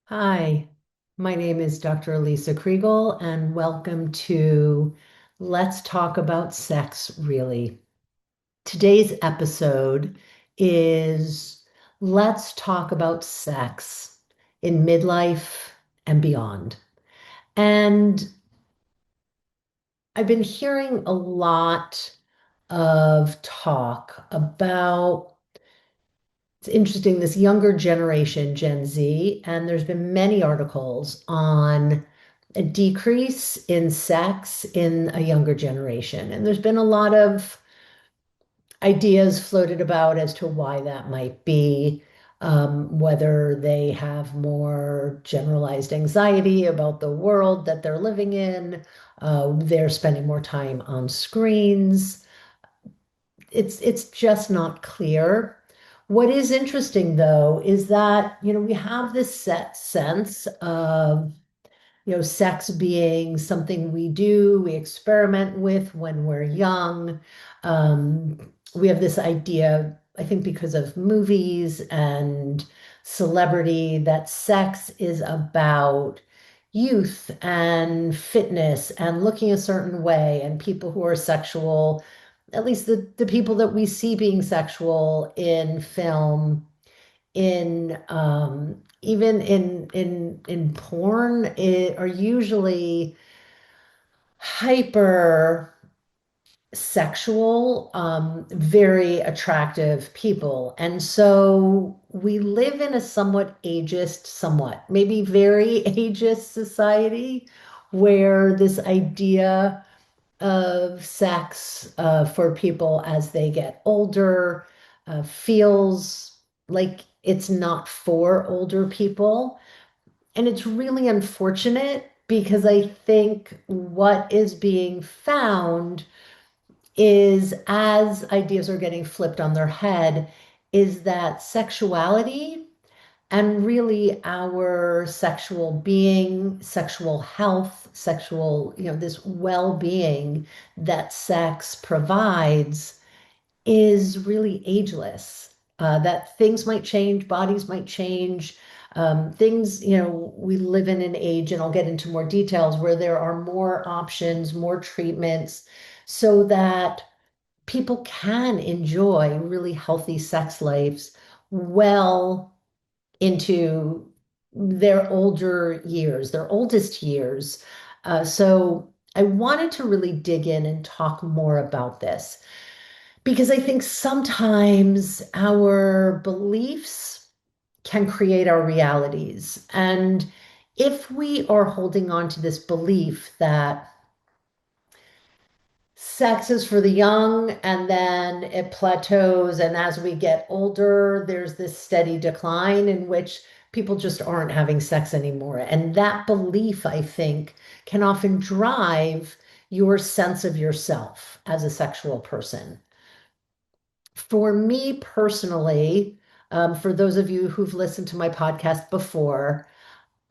Hi, my name is Dr. Alisa Kriegel, and welcome to Let's Talk About Sex, Really. Today's episode is Let's Talk About Sex in Midlife and Beyond. And I've been hearing a lot of talk about it's interesting, this younger generation, Gen Z, and there's been many articles on a decrease in sex in a younger generation. And there's been a lot of ideas floated about as to why that might be, whether they have more generalized anxiety about the world that they're living in, they're spending more time on screens. It's just not clear. What is interesting though is that, we have this set sense of, sex being something we do, we experiment with when we're young. We have this idea, I think because of movies and celebrity, that sex is about youth and fitness and looking a certain way, and people who are sexual, at least the people that we see being sexual in film, in even in porn, are usually hyper sexual, very attractive people. And so we live in a somewhat ageist, somewhat maybe very ageist society where this idea of sex for people as they get older feels like it's not for older people. And it's really unfortunate because I think what is being found is, as ideas are getting flipped on their head, is that sexuality and really our sexual being, sexual health, sexual, this well-being that sex provides is really ageless. That things might change, bodies might change. Things, we live in an age, and I'll get into more details, where there are more options, more treatments, so that people can enjoy really healthy sex lives well into their older years, their oldest years. So I wanted to really dig in and talk more about this because I think sometimes our beliefs can create our realities. And if we are holding on to this belief that sex is for the young and then it plateaus, and as we get older there's this steady decline in which people just aren't having sex anymore, and that belief, I think, can often drive your sense of yourself as a sexual person. For me personally, for those of you who've listened to my podcast before,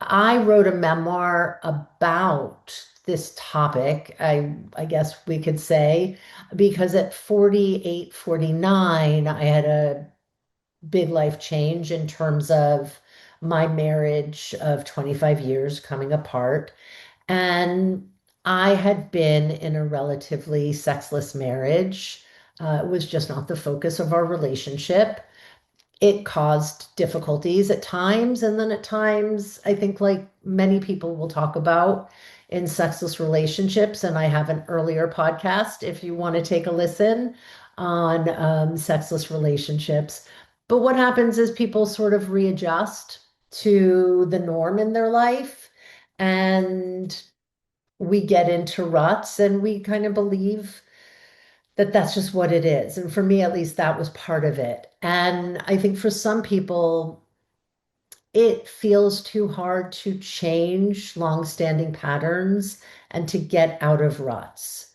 I wrote a memoir about this topic, I guess we could say, because at 48, 49, I had a big life change in terms of my marriage of 25 years coming apart. And I had been in a relatively sexless marriage. It was just not the focus of our relationship. It caused difficulties at times. And then at times, I think, like many people will talk about in sexless relationships, and I have an earlier podcast if you want to take a listen on sexless relationships. But what happens is people sort of readjust to the norm in their life, and we get into ruts, and we kind of believe that that's just what it is. And for me, at least, that was part of it. And I think for some people, it feels too hard to change long-standing patterns and to get out of ruts.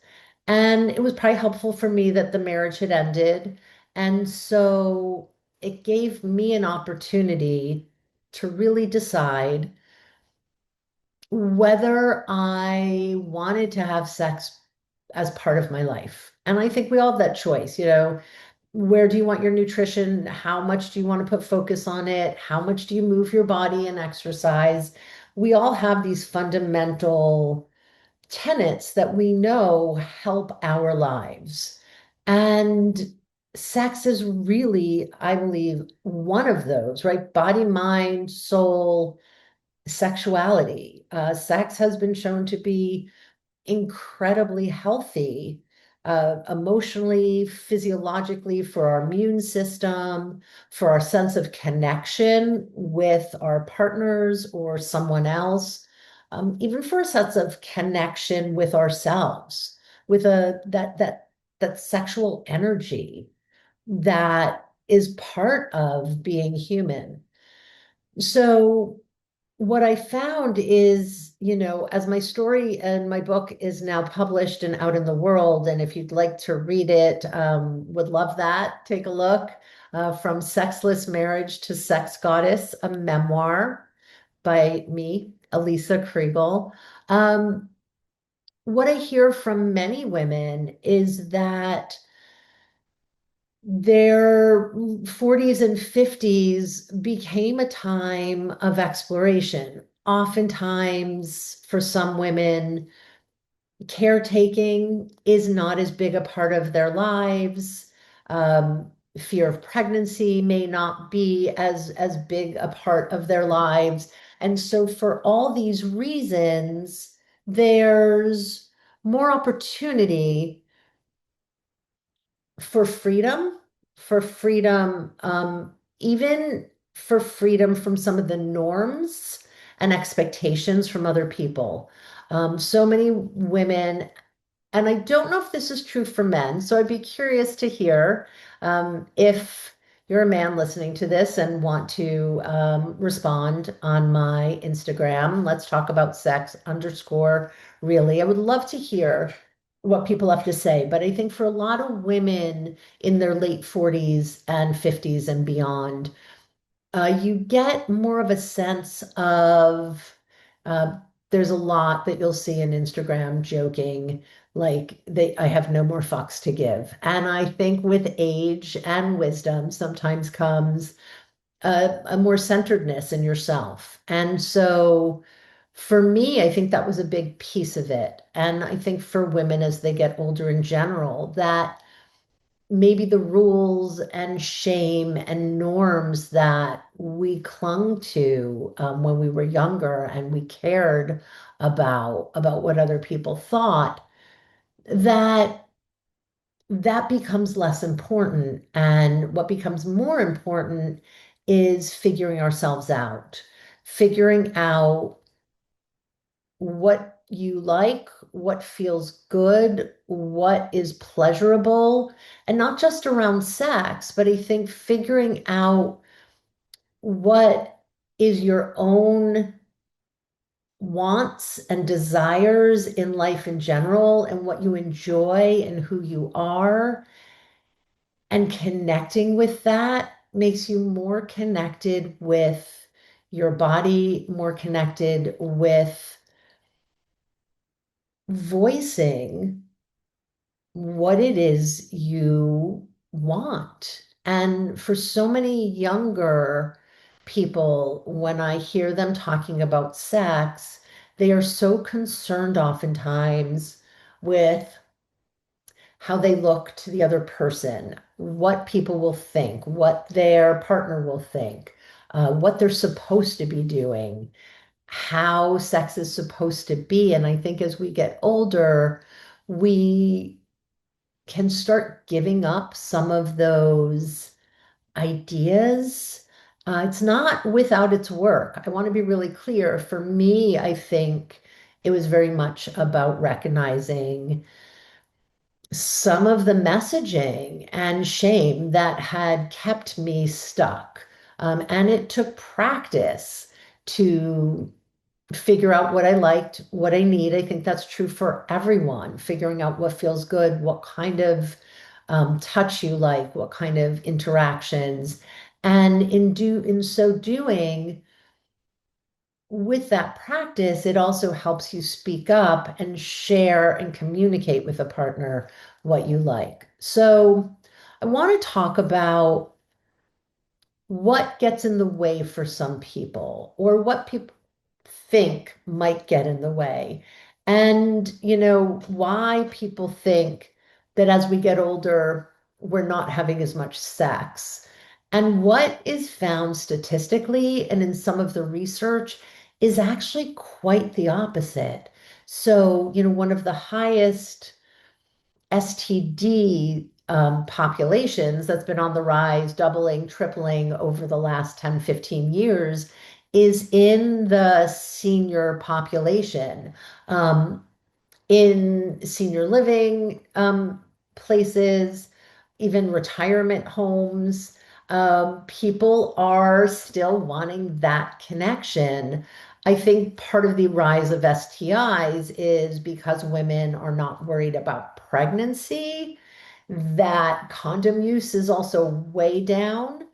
And it was probably helpful for me that the marriage had ended. And so it gave me an opportunity to really decide whether I wanted to have sex as part of my life. And I think we all have that choice. where do you want your nutrition? How much do you want to put focus on it? How much do you move your body and exercise? We all have these fundamental tenets that we know help our lives. And sex is really, I believe, one of those, right? Body, mind, soul, sexuality. Sex has been shown to be incredibly healthy, emotionally, physiologically, for our immune system, for our sense of connection with our partners or someone else, even for a sense of connection with ourselves, with that sexual energy that is part of being human. So what I found is, as my story and my book is now published and out in the world, and if you'd like to read it, would love that. Take a look. From Sexless Marriage to Sex Goddess, a memoir by me, Alisa Kriegel. Um, what I hear from many women is that their 40s and 50s became a time of exploration. Oftentimes, for some women, caretaking is not as big a part of their lives. Fear of pregnancy may not be as big a part of their lives. And so, for all these reasons, there's more opportunity for freedom, even for freedom from some of the norms and expectations from other people. So many women, and I don't know if this is true for men, so I'd be curious to hear if you're a man listening to this and want to respond on my Instagram. Let's talk about sex underscore really. I would love to hear what people have to say, but I think for a lot of women in their late 40s and 50s and beyond, you get more of a sense of uh, there's a lot that you'll see in Instagram joking, like I have no more fucks to give. And I think with age and wisdom sometimes comes a more centeredness in yourself. And so for me, I think that was a big piece of it. And I think for women as they get older in general, that maybe the rules and shame and norms that we clung to when we were younger and we cared about what other people thought, that that becomes less important. And what becomes more important is figuring ourselves out, figuring out what you like, what feels good, what is pleasurable, and not just around sex, but I think figuring out what is your own wants and desires in life in general, and what you enjoy and who you are, and connecting with that makes you more connected with your body, more connected with voicing what it is you want. And for so many younger people, when I hear them talking about sex, they are so concerned oftentimes with how they look to the other person, what people will think, what their partner will think, what they're supposed to be doing, how sex is supposed to be. And I think as we get older, we can start giving up some of those ideas. It's not without its work. I want to be really clear. For me, I think it was very much about recognizing some of the messaging and shame that had kept me stuck. And it took practice to figure out what I liked, what I need. I think that's true for everyone, figuring out what feels good, what kind of touch you like, what kind of interactions. And in so doing, with that practice, it also helps you speak up and share and communicate with a partner what you like. So I want to talk about what gets in the way for some people or what people think might get in the way. And, why people think that as we get older, we're not having as much sex. And what is found statistically and in some of the research is actually quite the opposite. So, one of the highest STD populations that's been on the rise, doubling, tripling over the last 10, 15 years, is in the senior population. Um, in senior living places, even retirement homes, people are still wanting that connection. I think part of the rise of STIs is because women are not worried about pregnancy, that condom use is also way down.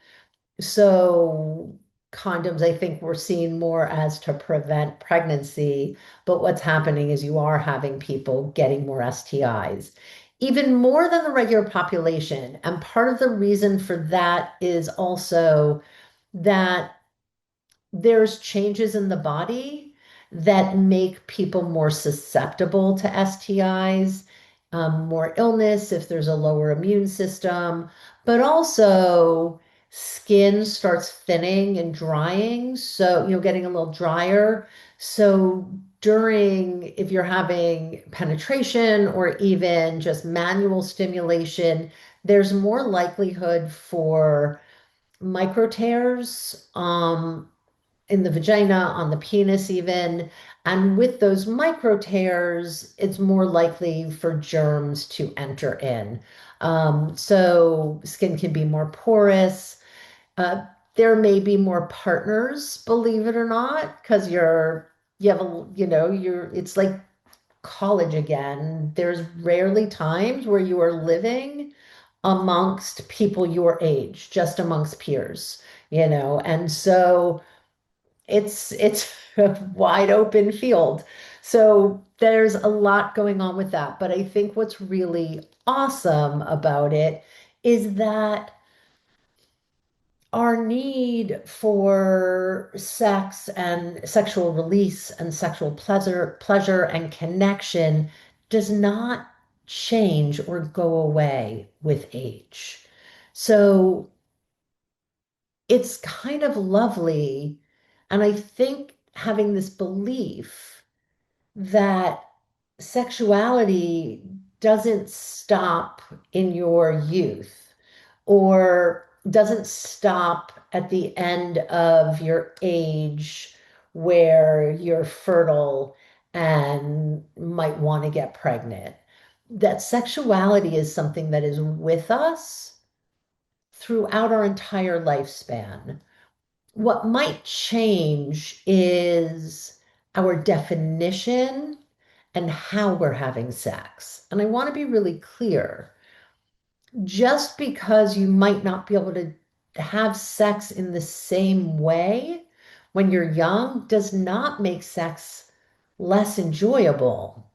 So condoms, I think we're seeing more as to prevent pregnancy, but what's happening is you are having people getting more STIs, even more than the regular population. And part of the reason for that is also that there's changes in the body that make people more susceptible to STIs, more illness if there's a lower immune system, but also skin starts thinning and drying. So, getting a little drier. So, if you're having penetration or even just manual stimulation, there's more likelihood for micro tears. In the vagina, on the penis, even. And with those micro tears, it's more likely for germs to enter in. So skin can be more porous. Uh, there may be more partners, believe it or not, because you have a, it's like college again. There's rarely times where you are living amongst people your age, just amongst peers, and so it's a wide open field. So there's a lot going on with that. But I think what's really awesome about it is that our need for sex and sexual release and sexual pleasure and connection does not change or go away with age. So it's kind of lovely. And I think having this belief that sexuality doesn't stop in your youth or doesn't stop at the end of your age where you're fertile and might want to get pregnant. That sexuality is something that is with us throughout our entire lifespan. What might change is our definition and how we're having sex. And I want to be really clear. Just because you might not be able to have sex in the same way when you're young does not make sex less enjoyable.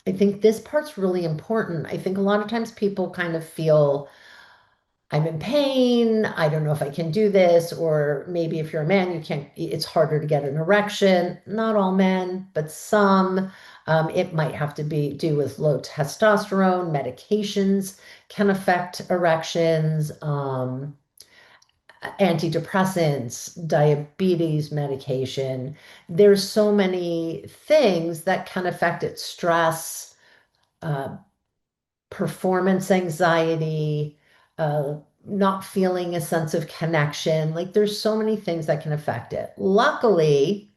I think this part's really important. I think a lot of times people kind of feel I'm in pain. I don't know if I can do this. Or maybe if you're a man, you can't, it's harder to get an erection. Not all men, but some. It might have to be do with low testosterone. Medications can affect erections, antidepressants, diabetes medication. There's so many things that can affect it. Stress, uh, performance anxiety, not feeling a sense of connection. Like there's so many things that can affect it. Luckily,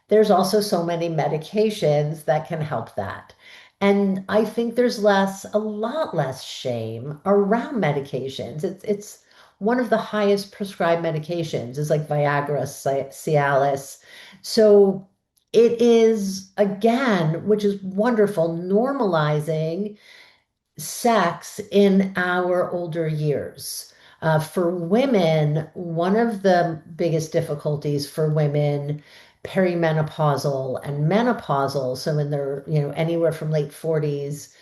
there's also so many medications that can help that. And I think there's a lot less shame around medications. It's one of the highest prescribed medications is like Viagra, Cialis. So it is, again, which is wonderful, normalizing sex in our older years. For women, one of the biggest difficulties for women, perimenopausal and menopausal, so in their, anywhere from late 40s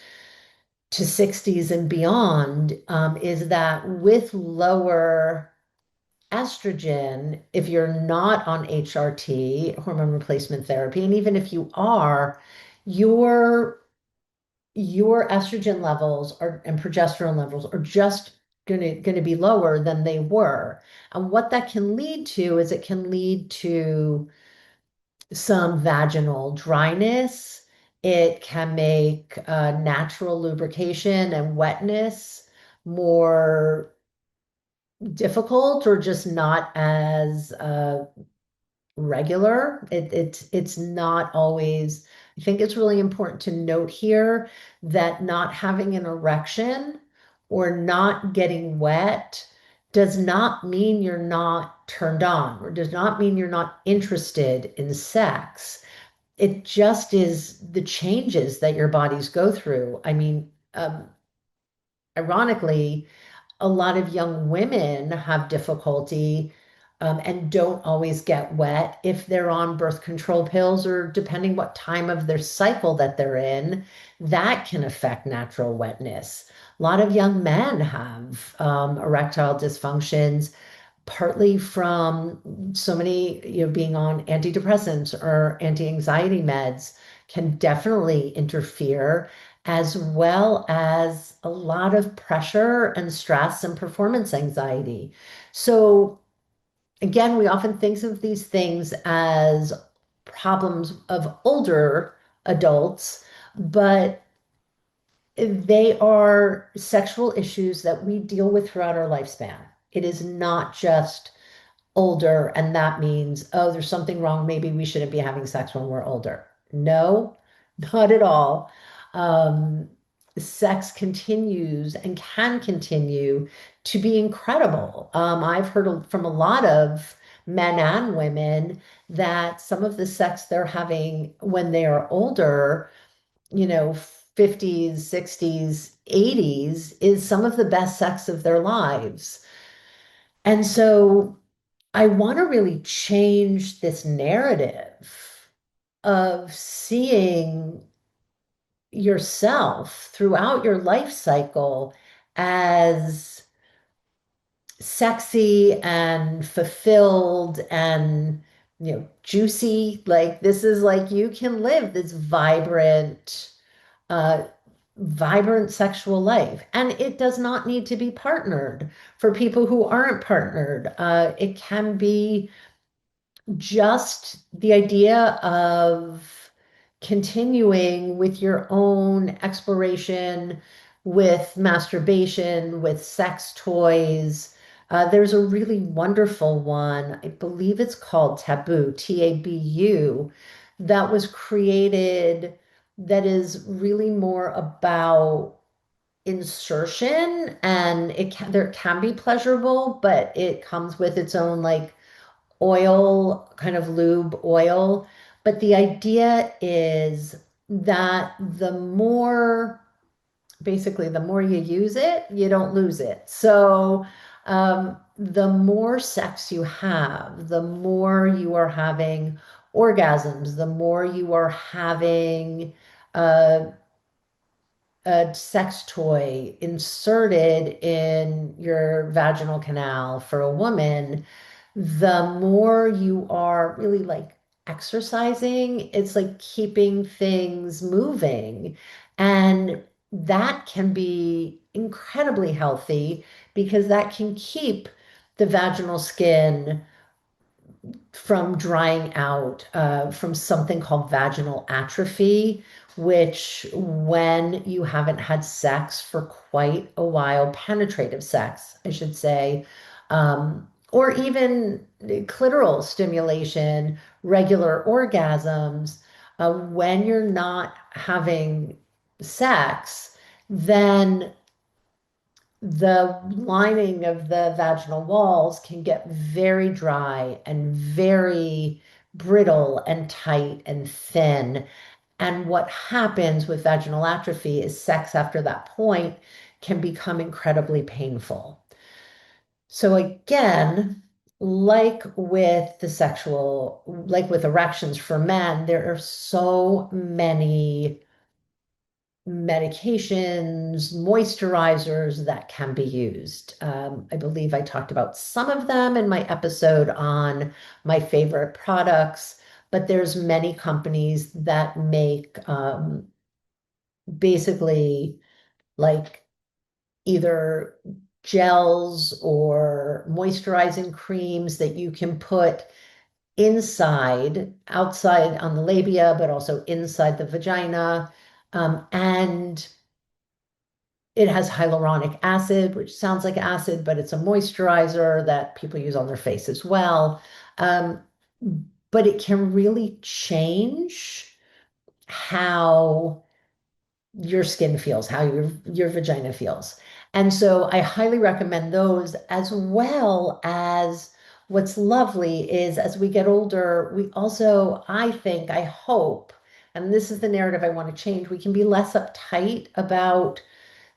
to 60s and beyond, is that with lower estrogen, if you're not on HRT, hormone replacement therapy, and even if you are, your your estrogen levels are and progesterone levels are just going to be lower than they were. And what that can lead to is it can lead to some vaginal dryness. It can make natural lubrication and wetness more difficult or just not as regular. It's not always, I think it's really important to note here that not having an erection or not getting wet does not mean you're not turned on or does not mean you're not interested in sex. It just is the changes that your bodies go through. I mean, ironically, a lot of young women have difficulty and don't always get wet if they're on birth control pills or depending what time of their cycle that they're in, that can affect natural wetness. A lot of young men have erectile dysfunctions partly from so many, being on antidepressants or anti-anxiety meds can definitely interfere, as well as a lot of pressure and stress and performance anxiety. So again, we often think of these things as problems of older adults, but they are sexual issues that we deal with throughout our lifespan. It is not just older, and that means, oh, there's something wrong. Maybe we shouldn't be having sex when we're older. No, not at all. Um, Sex continues and can continue to be incredible. I've heard from a lot of men and women that some of the sex they're having when they are older, 50s, 60s, 80s, is some of the best sex of their lives. And so I want to really change this narrative of seeing yourself throughout your life cycle as sexy and fulfilled and juicy. Like this is like you can live this uh vibrant sexual life, and it does not need to be partnered. For people who aren't partnered, it can be just the idea of continuing with your own exploration, with masturbation, with sex toys. There's a really wonderful one, I believe it's called Taboo, Tabu, that was created that is really more about insertion, and there can be pleasurable, but it comes with its own like oil, kind of lube oil. But the idea is that basically, the more you use it, you don't lose it. So, the more sex you have, the more you are having orgasms, the more you are having uh, a sex toy inserted in your vaginal canal for a woman, the more you are really like exercising, it's like keeping things moving. And that can be incredibly healthy because that can keep the vaginal skin from drying out, from something called vaginal atrophy, which, when you haven't had sex for quite a while, penetrative sex, I should say, or even clitoral stimulation, regular orgasms, when you're not having sex, then the lining of the vaginal walls can get very dry and very brittle and tight and thin. And what happens with vaginal atrophy is sex after that point can become incredibly painful. So again, like with erections for men, there are so many medications, moisturizers that can be used. I believe I talked about some of them in my episode on my favorite products, but there's many companies that make basically like either gels or moisturizing creams that you can put outside on the labia, but also inside the vagina. And it has hyaluronic acid, which sounds like acid, but it's a moisturizer that people use on their face as well. Um, but it can really change how your skin feels, how your vagina feels. And so I highly recommend those, as well as what's lovely is as we get older, we also, I think, I hope, and this is the narrative I want to change, we can be less uptight about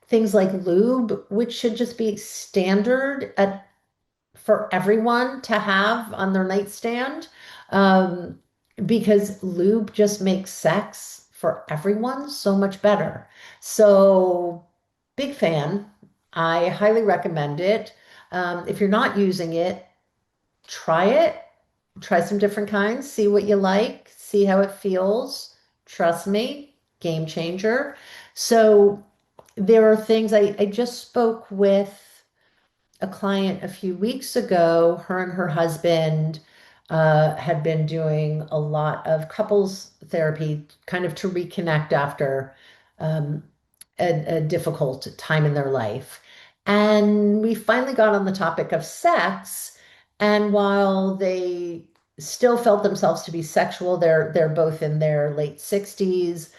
things like lube, which should just be standard for everyone to have on their nightstand, um, because lube just makes sex for everyone so much better. So, big fan. I highly recommend it. If you're not using it, try it. Try some different kinds, see what you like, see how it feels. Trust me, game changer. So, there are things I just spoke with a client a few weeks ago. Her and her husband had been doing a lot of couples therapy, kind of to reconnect after um, a difficult time in their life. And we finally got on the topic of sex. And while they still felt themselves to be sexual, they're both in their late 60s.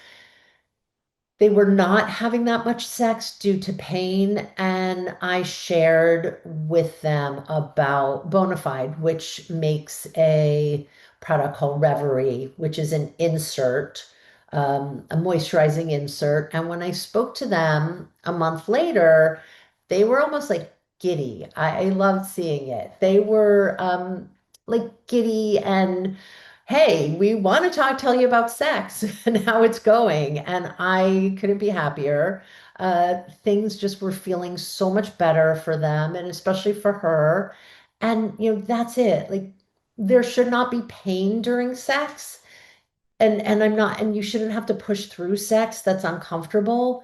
They were not having that much sex due to pain, and I shared with them about Bonafide, which makes a product called Reverie, which is an insert, a moisturizing insert. And when I spoke to them a month later, they were almost like giddy. I loved seeing it. They were like giddy and hey, we want to tell you about sex and how it's going. And I couldn't be happier. Things just were feeling so much better for them, and especially for her. And, that's it. Like, there should not be pain during sex. And you shouldn't have to push through sex that's uncomfortable.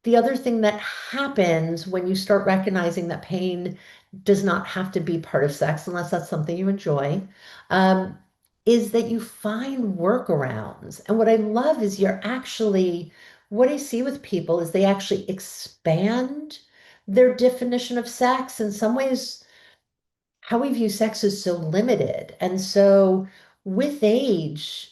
The other thing that happens when you start recognizing that pain does not have to be part of sex, unless that's something you enjoy, um, is that you find workarounds. And what I love is what I see with people is they actually expand their definition of sex. In some ways, how we view sex is so limited. And so with age,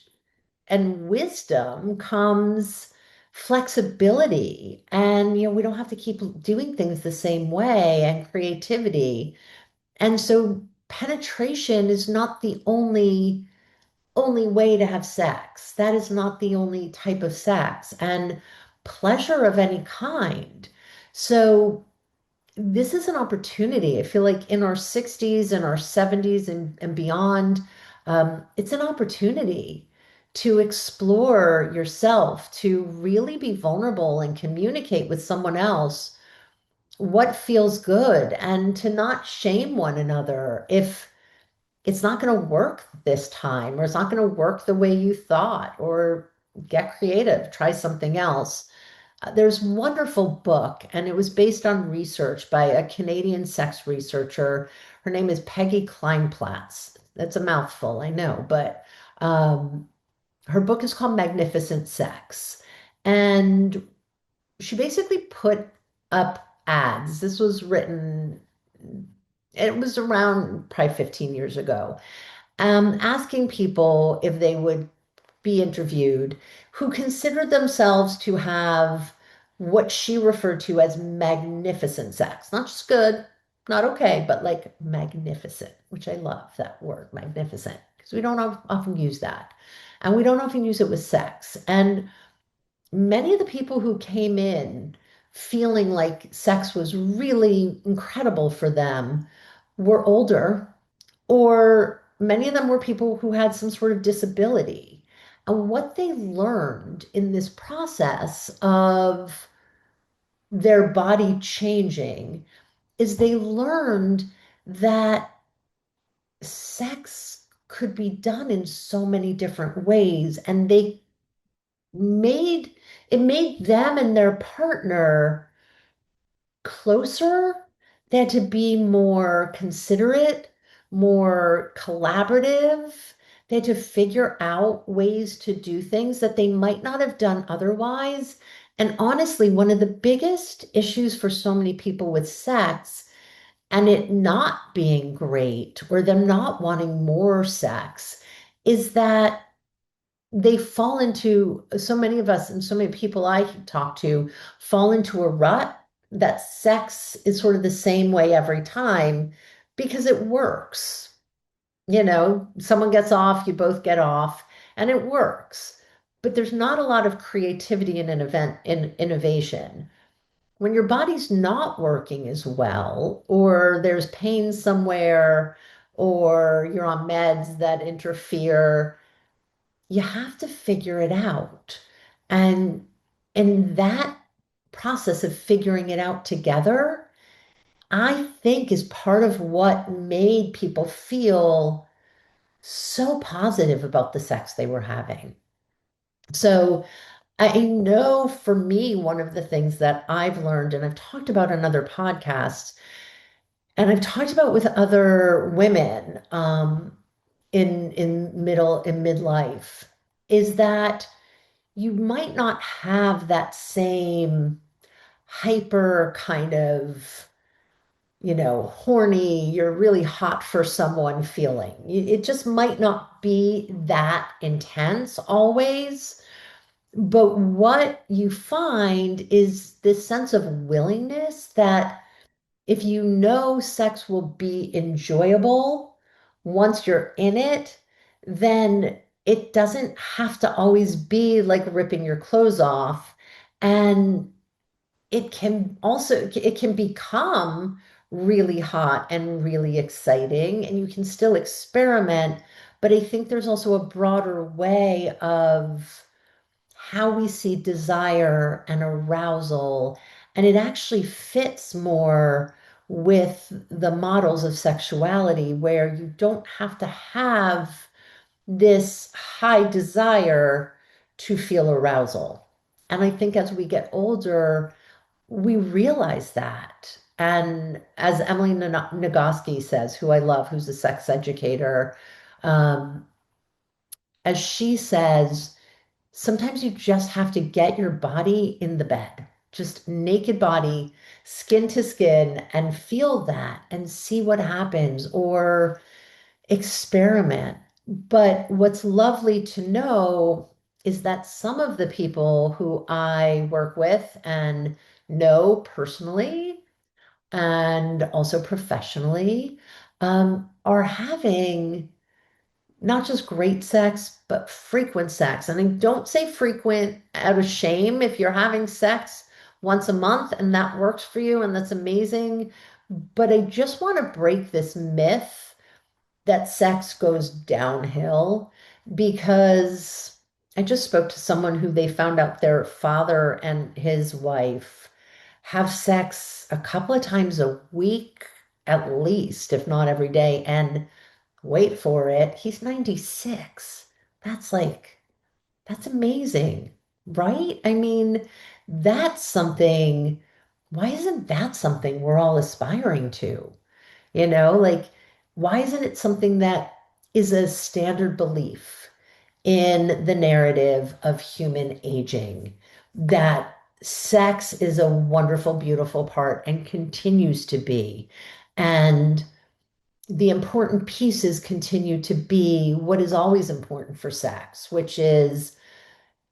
and wisdom comes flexibility. And, we don't have to keep doing things the same way, and creativity. And so penetration is not the only way to have sex. That is not the only type of sex, and pleasure of any kind. So this is an opportunity. I feel like in our 60s and our 70s and beyond, it's an opportunity to explore yourself, to really be vulnerable and communicate with someone else what feels good, and to not shame one another if it's not going to work this time, or it's not going to work the way you thought, or get creative, try something else. There's a wonderful book, and it was based on research by a Canadian sex researcher. Her name is Peggy Kleinplatz. That's a mouthful, I know, but um, her book is called Magnificent Sex. And she basically put up ads. This was written, it was around probably 15 years ago, asking people if they would be interviewed who considered themselves to have what she referred to as magnificent sex. Not just good, not okay, but like magnificent, which I love that word, magnificent, because we don't often use that. And we don't often use it with sex. And many of the people who came in feeling like sex was really incredible for them were older, or many of them were people who had some sort of disability. And what they learned in this process of their body changing is they learned that sex could be done in so many different ways. And they made it made them and their partner closer. They had to be more considerate, more collaborative. They had to figure out ways to do things that they might not have done otherwise. And honestly, one of the biggest issues for so many people with sex and it not being great or them not wanting more sex is that they fall into so many of us and so many people I talk to fall into a rut that sex is sort of the same way every time because it works. You know, someone gets off, you both get off, and it works. But there's not a lot of creativity in an event in innovation. When your body's not working as well, or there's pain somewhere, or you're on meds that interfere, you have to figure it out. And in that process of figuring it out together, I think is part of what made people feel so positive about the sex they were having. So I know for me, one of the things that I've learned, and I've talked about on other podcasts, and I've talked about with other women in midlife, is that you might not have that same hyper kind of, horny, you're really hot for someone feeling. It just might not be that intense always. But what you find is this sense of willingness that if you know sex will be enjoyable once you're in it, then it doesn't have to always be like ripping your clothes off. And it can become really hot and really exciting, and you can still experiment. But I think there's also a broader way of how we see desire and arousal, and it actually fits more with the models of sexuality where you don't have to have this high desire to feel arousal. And I think as we get older, we realize that. And as Emily Nagoski says, who I love, who's a sex educator, um, as she says, sometimes you just have to get your body in the bed, just naked body, skin to skin, and feel that and see what happens or experiment. But what's lovely to know is that some of the people who I work with and know personally and also professionally are having not just great sex, but frequent sex. And I don't say frequent out of shame. If you're having sex once a month and that works for you and that's amazing. But I just want to break this myth that sex goes downhill because I just spoke to someone who they found out their father and his wife have sex a couple of times a week at least, if not every day. And wait for it, he's 96. That's like, that's amazing, right? I mean, that's something, why isn't that something we're all aspiring to? Like, why isn't it something that is a standard belief in the narrative of human aging that sex is a wonderful, beautiful part and continues to be? And the important pieces continue to be what is always important for sex, which is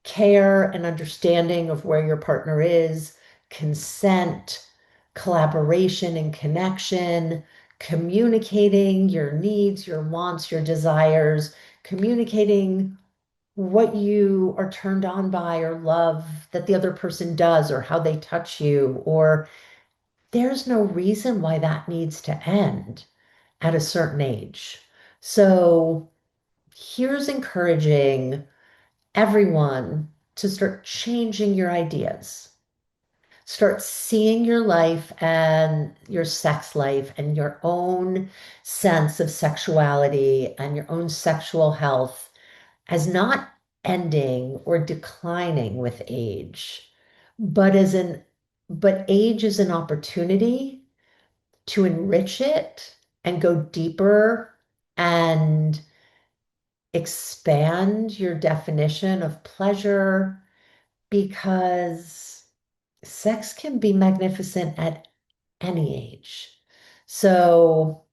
care and understanding of where your partner is, consent, collaboration and connection, communicating your needs, your wants, your desires, communicating what you are turned on by or love that the other person does or how they touch you, or there's no reason why that needs to end at a certain age. So here's encouraging everyone to start changing your ideas. Start seeing your life and your sex life and your own sense of sexuality and your own sexual health as not ending or declining with age, but but age is an opportunity to enrich it and go deeper and expand your definition of pleasure because sex can be magnificent at any age. So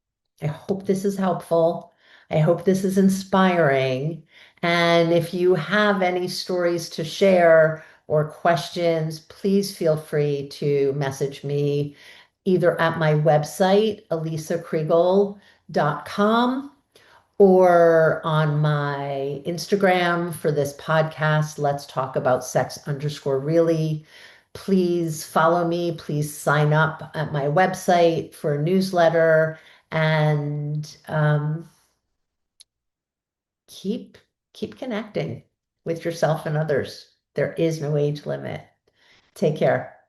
I hope this is helpful. I hope this is inspiring. And if you have any stories to share or questions, please feel free to message me either at my website, alisakriegel.com, or on my Instagram for this podcast, Let's Talk About Sex underscore really. Please follow me. Please sign up at my website for a newsletter and keep keep connecting with yourself and others. There is no age limit. Take care.